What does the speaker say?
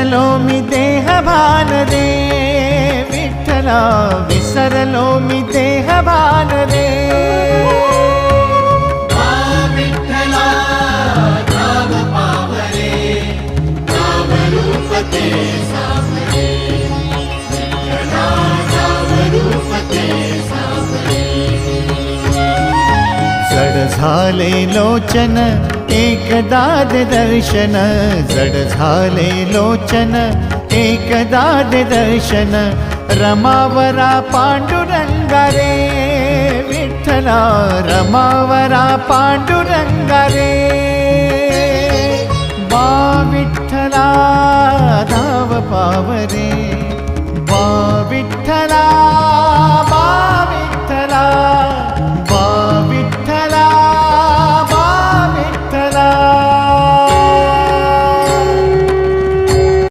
विसरलो मी देहभान रे विठ्ठला, विसरलो मी देहभान रे. विठ्ठला नाम पावरे, नाम रूप ते सावरे. विठ्ठला नाम रूप ते सावरे. जड झाले लोचन एकदा दे दर्शन, जड झाले लोचन एकदा दे दर्शन. रमावरा पांडुरंगा रे विठ्ठला, रमावरा पांडुरंगा रे. मा विठ्ठला